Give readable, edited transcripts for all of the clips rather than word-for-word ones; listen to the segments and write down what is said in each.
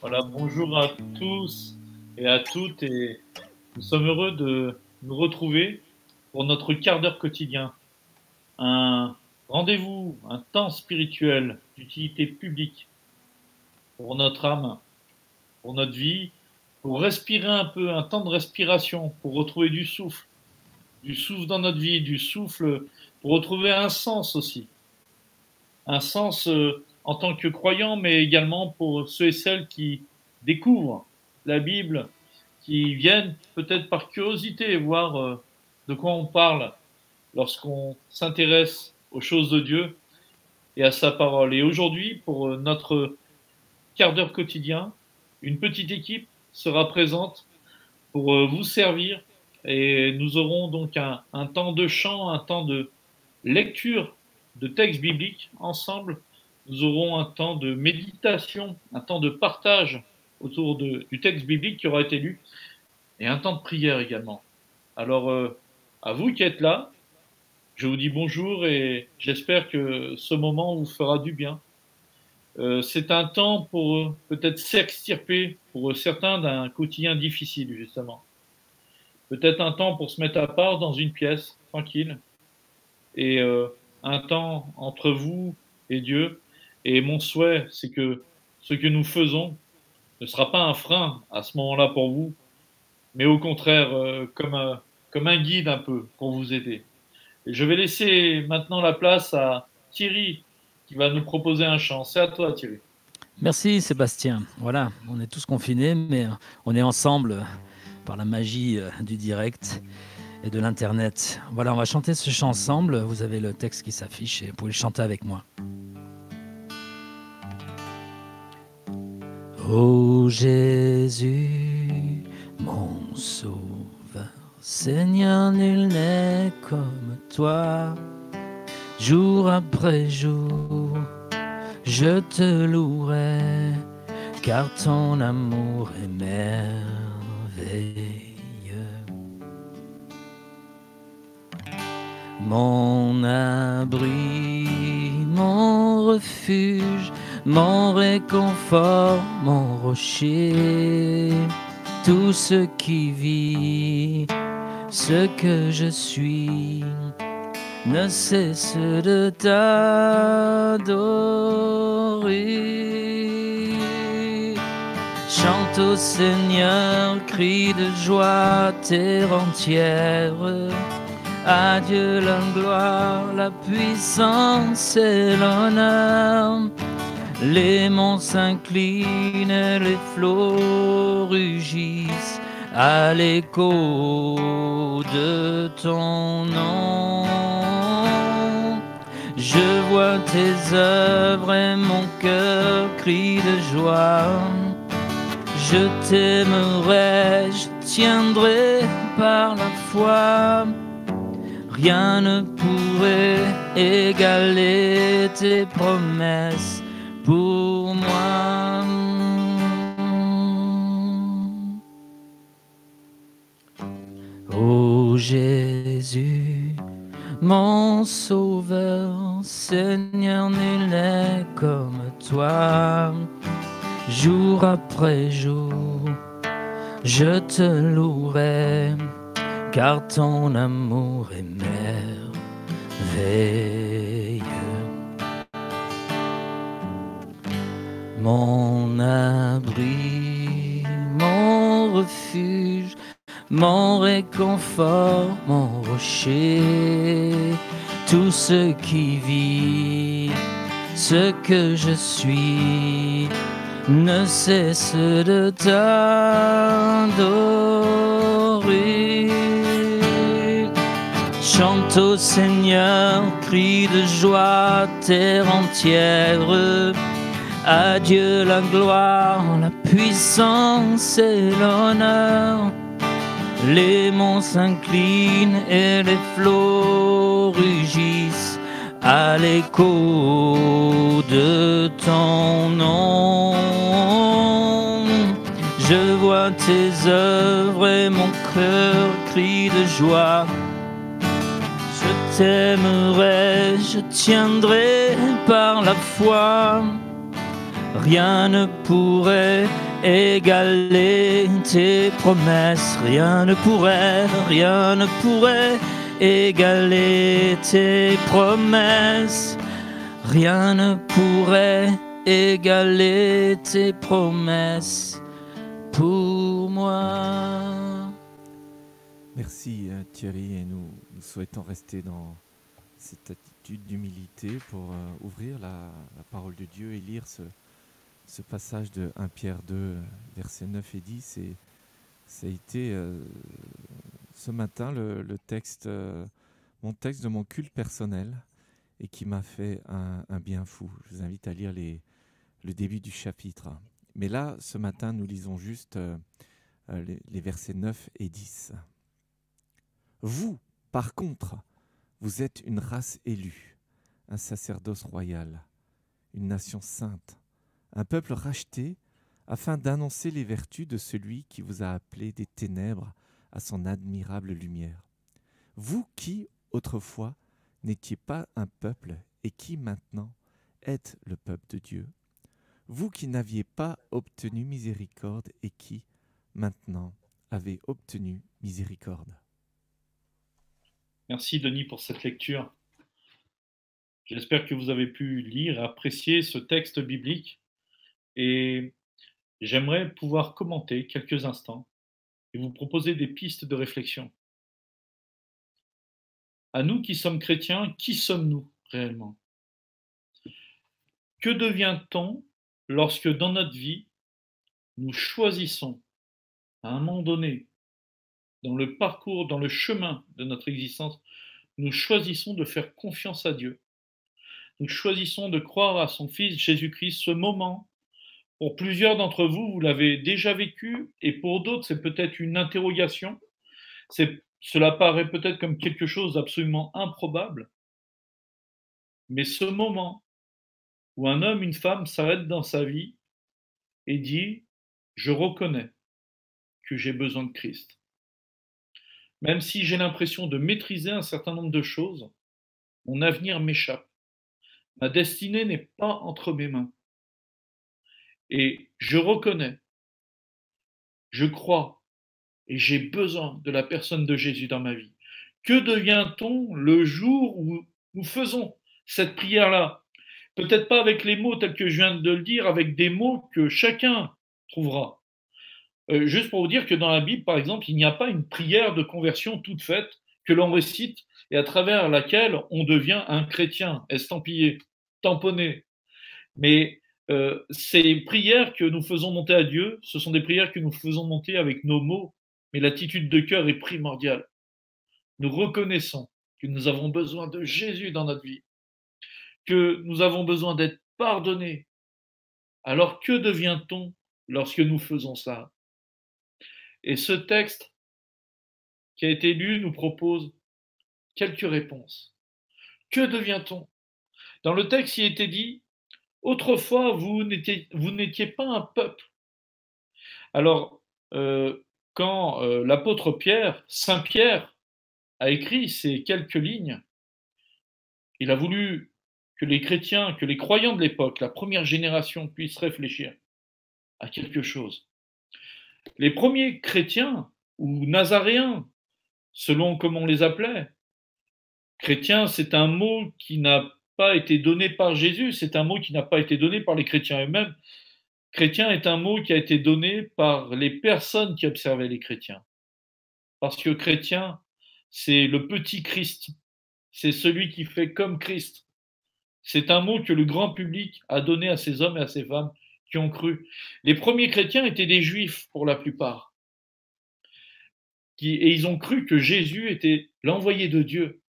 Voilà, bonjour à tous et à toutes, et nous sommes heureux de nous retrouver pour notre quart d'heure quotidien. Un rendez-vous, un temps spirituel d'utilité publique pour notre âme, pour notre vie, pour respirer un peu, un temps de respiration, pour retrouver du souffle dans notre vie, du souffle, pour retrouver un sens aussi. Un sens en tant que croyant, mais également pour ceux et celles qui découvrent la Bible, qui viennent peut-être par curiosité voir de quoi on parle lorsqu'on s'intéresse aux choses de Dieu et à sa parole. Et aujourd'hui, pour notre quart d'heure quotidien, une petite équipe sera présente pour vous servir, et nous aurons donc un temps de chant, un temps de lecture de textes bibliques ensemble. Nous aurons un temps de méditation, un temps de partage autour du texte biblique qui aura été lu, et un temps de prière également. Alors, à vous qui êtes là, je vous dis bonjour et j'espère que ce moment vous fera du bien. C'est un temps pour peut-être s'extirper pour certains d'un quotidien difficile, justement. Peut-être un temps pour se mettre à part dans une pièce, tranquille, et un temps entre vous et Dieu. Et mon souhait, c'est que ce que nous faisons ne sera pas un frein à ce moment-là pour vous, mais au contraire, comme un guide un peu pour vous aider. Et je vais laisser maintenant la place à Thierry qui va nous proposer un chant. C'est à toi, Thierry. Merci Sébastien. Voilà, on est tous confinés, mais on est ensemble par la magie du direct et de l'internet. Voilà, on va chanter ce chant ensemble. Vous avez le texte qui s'affiche et vous pouvez le chanter avec moi. Ô Jésus, mon sauveur, Seigneur, nul n'est comme toi. Jour après jour, je te louerai, car ton amour est merveilleux. Mon abri, mon refuge, mon réconfort, mon rocher, tout ce qui vit, ce que je suis, ne cesse de t'adorer. Chante au Seigneur, crie de joie terre entière. À Dieu la gloire, la puissance et l'honneur. Les monts s'inclinent et les flots rugissent à l'écho de ton nom. Je vois tes œuvres et mon cœur crie de joie. Je t'aimerai, je tiendrai par la foi. Rien ne pourrait égaler tes promesses pour moi. Ô Jésus, mon sauveur, Seigneur, nul n'est comme toi. Jour après jour, je te louerai, car ton amour est merveilleux. Mon abri, mon refuge, mon réconfort, mon rocher, tout ce qui vit, ce que je suis, ne cesse de t'adorer. Chante au Seigneur, crie de joie terre entière. À Dieu la gloire, la puissance et l'honneur. Les monts s'inclinent et les flots rugissent à l'écho de ton nom. Je vois tes œuvres et mon cœur crie de joie. Je t'aimerai, je tiendrai par la foi. Rien ne pourrait égaler tes promesses. Rien ne pourrait égaler tes promesses. Rien ne pourrait égaler tes promesses pour moi. Merci Thierry, et nous souhaitons rester dans cette attitude d'humilité pour ouvrir la parole de Dieu et lire ce passage de 1 Pierre 2, versets 9 et 10. Et ça a été ce matin le texte, mon texte de mon culte personnel, et qui m'a fait un bien fou. Je vous invite à lire le début du chapitre. Mais là, ce matin, nous lisons juste les versets 9 et 10. Vous, par contre, vous êtes une race élue, un sacerdoce royal, une nation sainte, un peuple racheté, afin d'annoncer les vertus de celui qui vous a appelé des ténèbres à son admirable lumière. Vous qui, autrefois, n'étiez pas un peuple et qui, maintenant, êtes le peuple de Dieu. Vous qui n'aviez pas obtenu miséricorde et qui, maintenant, avez obtenu miséricorde. Merci Denis pour cette lecture. J'espère que vous avez pu lire et apprécier ce texte biblique, et j'aimerais pouvoir commenter quelques instants et vous proposer des pistes de réflexion. À nous qui sommes chrétiens, qui sommes-nous réellement? Que devient-on lorsque dans notre vie, nous choisissons, à un moment donné, dans le parcours, dans le chemin de notre existence, nous choisissons de faire confiance à Dieu. Nous choisissons de croire à son Fils Jésus-Christ. Ce moment, pour plusieurs d'entre vous, vous l'avez déjà vécu, et pour d'autres, c'est peut-être une interrogation. Cela paraît peut-être comme quelque chose d'absolument improbable, mais ce moment où un homme, une femme s'arrête dans sa vie et dit « Je reconnais que j'ai besoin de Christ. Même si j'ai l'impression de maîtriser un certain nombre de choses, mon avenir m'échappe. Ma destinée n'est pas entre mes mains. Et je reconnais, je crois, et j'ai besoin de la personne de Jésus dans ma vie. » Que devient-on le jour où nous faisons cette prière-là? Peut-être pas avec les mots tels que je viens de le dire, avec des mots que chacun trouvera. Juste pour vous dire que dans la Bible, par exemple, il n'y a pas une prière de conversion toute faite que l'on récite et à travers laquelle on devient un chrétien, estampillé, tamponné. Mais ces prières que nous faisons monter à Dieu, ce sont des prières que nous faisons monter avec nos mots, mais l'attitude de cœur est primordiale. Nous reconnaissons que nous avons besoin de Jésus dans notre vie, que nous avons besoin d'être pardonnés. Alors que devient-on lorsque nous faisons ça? Et ce texte qui a été lu nous propose quelques réponses. Que devient-on? Dans le texte, il était dit « Autrefois, vous n'étiez pas un peuple. » Alors, quand l'apôtre Pierre, Saint Pierre, a écrit ces quelques lignes, il a voulu que les chrétiens, que les croyants de l'époque, la première génération, puissent réfléchir à quelque chose. Les premiers chrétiens, ou nazaréens, selon comme on les appelait, chrétiens, c'est un mot qui n'a pas été donné par Jésus, c'est un mot qui n'a pas été donné par les chrétiens eux-mêmes. Chrétien est un mot qui a été donné par les personnes qui observaient les chrétiens. Parce que chrétien, c'est le petit Christ, c'est celui qui fait comme Christ. C'est un mot que le grand public a donné à ces hommes et à ces femmes qui ont cru. Les premiers chrétiens étaient des juifs pour la plupart. Et ils ont cru que Jésus était l'envoyé de Dieu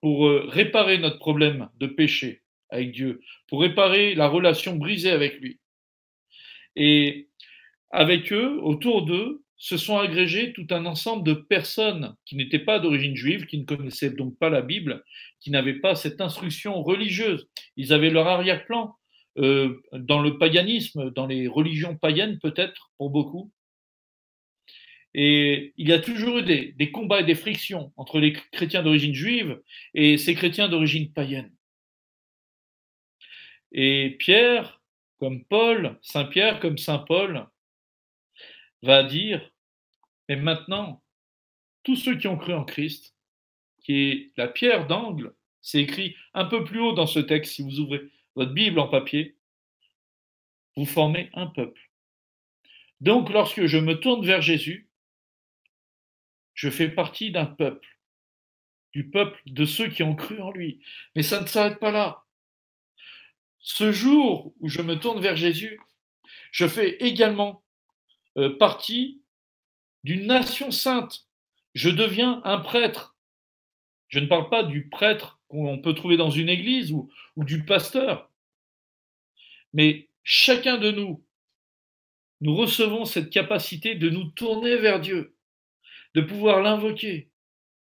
pour réparer notre problème de péché avec Dieu, pour réparer la relation brisée avec lui. Et avec eux, autour d'eux, se sont agrégés tout un ensemble de personnes qui n'étaient pas d'origine juive, qui ne connaissaient donc pas la Bible, qui n'avaient pas cette instruction religieuse. Ils avaient leur arrière-plan dans le paganisme, dans les religions païennes peut-être, pour beaucoup. Et il y a toujours eu des combats et des frictions entre les chrétiens d'origine juive et ces chrétiens d'origine païenne. Et Pierre comme Paul, Saint Pierre, comme Saint Paul, va dire, mais maintenant, tous ceux qui ont cru en Christ, qui est la pierre d'angle, c'est écrit un peu plus haut dans ce texte, si vous ouvrez votre Bible en papier, vous formez un peuple. Donc, lorsque je me tourne vers Jésus, je fais partie d'un peuple, du peuple de ceux qui ont cru en lui. Mais ça ne s'arrête pas là. Ce jour où je me tourne vers Jésus, je fais également partie d'une nation sainte. Je deviens un prêtre. Je ne parle pas du prêtre qu'on peut trouver dans une église ou du pasteur, mais chacun de nous, nous recevons cette capacité de nous tourner vers Dieu, de pouvoir l'invoquer,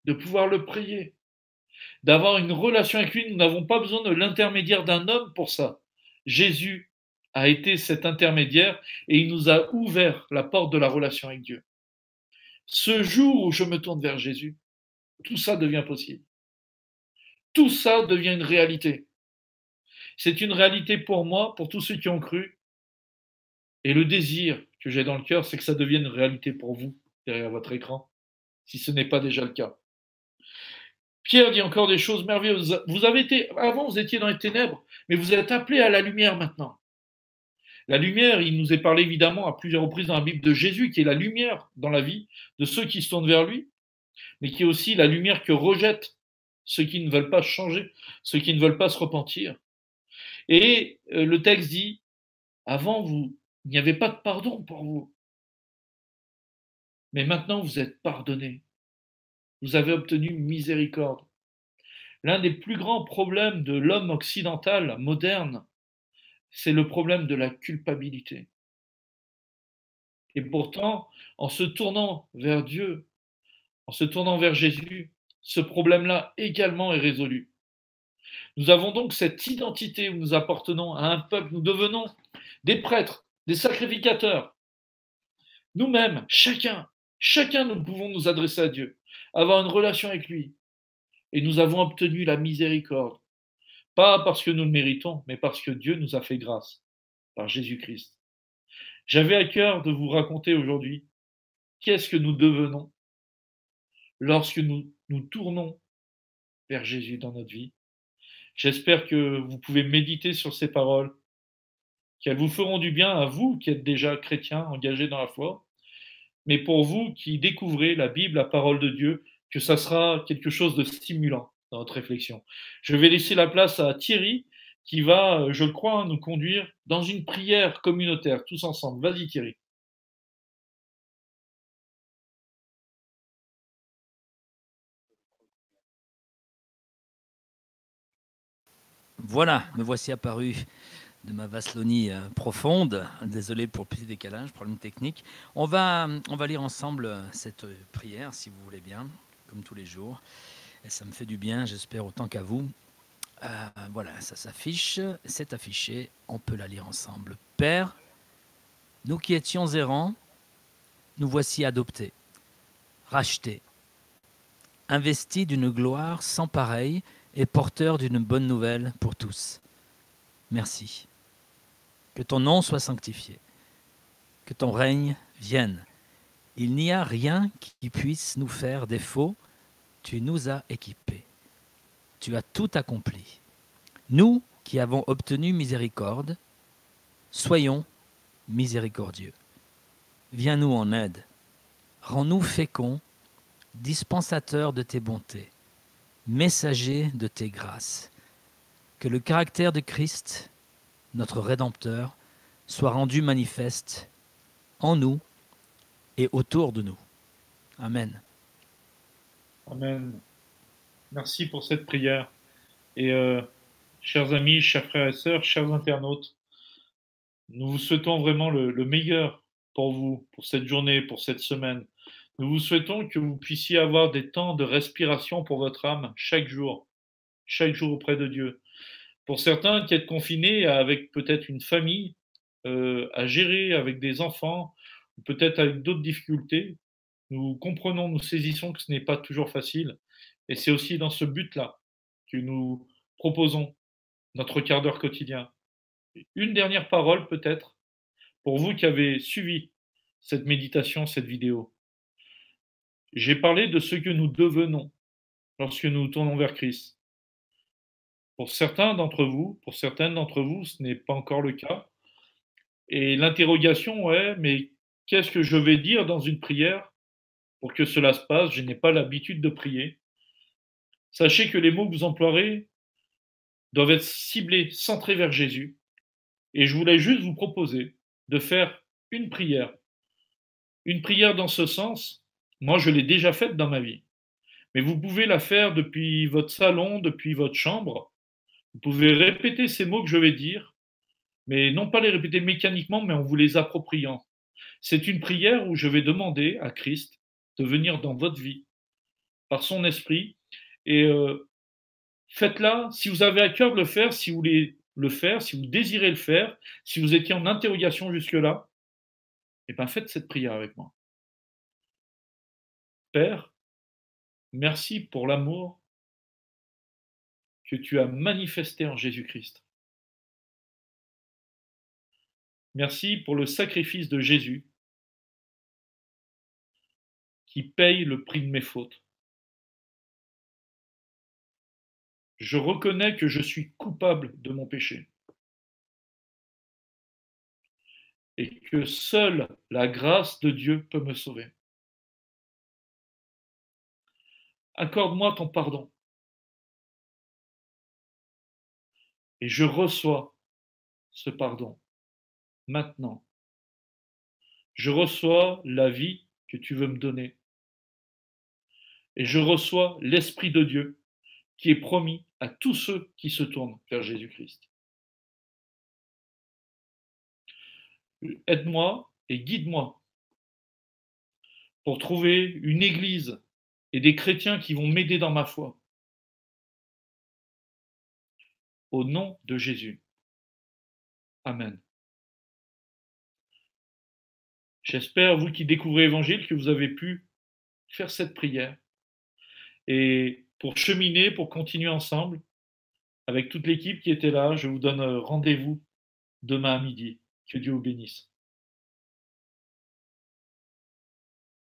de pouvoir le prier, d'avoir une relation avec lui. Nous n'avons pas besoin de l'intermédiaire d'un homme pour ça. Jésus a été cet intermédiaire et il nous a ouvert la porte de la relation avec Dieu. Ce jour où je me tourne vers Jésus, tout ça devient possible. Tout ça devient une réalité. C'est une réalité pour moi, pour tous ceux qui ont cru. Et le désir que j'ai dans le cœur, c'est que ça devienne une réalité pour vous, derrière votre écran, si ce n'est pas déjà le cas. Pierre dit encore des choses merveilleuses. Avant, vous étiez dans les ténèbres, mais vous êtes appelés à la lumière maintenant. La lumière, il nous est parlé évidemment à plusieurs reprises dans la Bible de Jésus, qui est la lumière dans la vie de ceux qui se tournent vers lui, mais qui est aussi la lumière que rejettent ceux qui ne veulent pas changer, ceux qui ne veulent pas se repentir. Et le texte dit, avant, il n'y avait pas de pardon pour vous. Mais maintenant, vous êtes pardonnés. Vous avez obtenu miséricorde. L'un des plus grands problèmes de l'homme occidental moderne, c'est le problème de la culpabilité. Et pourtant, en se tournant vers Dieu, en se tournant vers Jésus, ce problème-là également est résolu. Nous avons donc cette identité où nous appartenons à un peuple, nous devenons des prêtres, des sacrificateurs. Nous-mêmes, chacun, nous pouvons nous adresser à Dieu, avoir une relation avec lui. Et nous avons obtenu la miséricorde. Pas parce que nous le méritons, mais parce que Dieu nous a fait grâce, par Jésus-Christ. J'avais à cœur de vous raconter aujourd'hui qu'est-ce que nous devenons lorsque nous nous tournons vers Jésus dans notre vie. J'espère que vous pouvez méditer sur ces paroles, qu'elles vous feront du bien à vous qui êtes déjà chrétiens, engagés dans la foi, mais pour vous qui découvrez la Bible, la parole de Dieu, que ça sera quelque chose de stimulant dans votre réflexion. Je vais laisser la place à Thierry qui va, je le crois, nous conduire dans une prière communautaire, tous ensemble. Vas-y Thierry. Voilà, me voici apparu de ma Vaslonie profonde. Désolé pour le petit décalage, problème technique. On va lire ensemble cette prière, si vous voulez bien, comme tous les jours. Et ça me fait du bien, j'espère autant qu'à vous. Voilà, ça s'affiche, c'est affiché, on peut la lire ensemble. Père, nous qui étions errants, nous voici adoptés, rachetés, investis d'une gloire sans pareille et porteurs d'une bonne nouvelle pour tous. Merci. Que ton nom soit sanctifié, que ton règne vienne. Il n'y a rien qui puisse nous faire défaut, tu nous as équipés. Tu as tout accompli. Nous qui avons obtenu miséricorde, soyons miséricordieux. Viens-nous en aide. Rends-nous féconds, dispensateurs de tes bontés, messagers de tes grâces. Que le caractère de Christ, notre Rédempteur, soit rendu manifeste en nous et autour de nous. Amen. Amen. Merci pour cette prière. Et chers amis, chers frères et sœurs, chers internautes, nous vous souhaitons vraiment le meilleur pour vous, pour cette journée, pour cette semaine. Nous vous souhaitons que vous puissiez avoir des temps de respiration pour votre âme chaque jour auprès de Dieu. Pour certains qui êtes confinés avec peut-être une famille à gérer, avec des enfants, ou peut-être avec d'autres difficultés, nous comprenons, nous saisissons que ce n'est pas toujours facile. Et c'est aussi dans ce but-là que nous proposons notre quart d'heure quotidien. Une dernière parole peut-être pour vous qui avez suivi cette méditation, cette vidéo. J'ai parlé de ce que nous devenons lorsque nous nous tournons vers Christ. Pour certains d'entre vous, pour certaines d'entre vous, ce n'est pas encore le cas. Et l'interrogation est, mais qu'est-ce que je vais dire dans une prière pour que cela se passe? Je n'ai pas l'habitude de prier. Sachez que les mots que vous emploierez doivent être ciblés, centrés vers Jésus. Et je voulais juste vous proposer de faire une prière. Une prière dans ce sens, moi je l'ai déjà faite dans ma vie. Mais vous pouvez la faire depuis votre salon, depuis votre chambre. Vous pouvez répéter ces mots que je vais dire, mais non pas les répéter mécaniquement, mais en vous les appropriant. C'est une prière où je vais demander à Christ de venir dans votre vie par son esprit. Et faites-la si vous avez à cœur de le faire, si vous voulez le faire, si vous désirez le faire, si vous étiez en interrogation jusque-là, eh bien faites cette prière avec moi. Père, merci pour l'amour que tu as manifesté en Jésus-Christ. Merci pour le sacrifice de Jésus qui paye le prix de mes fautes. Je reconnais que je suis coupable de mon péché et que seule la grâce de Dieu peut me sauver. Accorde-moi ton pardon et je reçois ce pardon maintenant. Je reçois la vie que tu veux me donner et je reçois l'Esprit de Dieu qui est promis à tous ceux qui se tournent vers Jésus-Christ. Aide-moi et guide-moi pour trouver une église et des chrétiens qui vont m'aider dans ma foi. Au nom de Jésus. Amen. J'espère, vous qui découvrez l'Évangile, que vous avez pu faire cette prière. Et pour cheminer, pour continuer ensemble, avec toute l'équipe qui était là, je vous donne rendez-vous demain à midi. Que Dieu vous bénisse.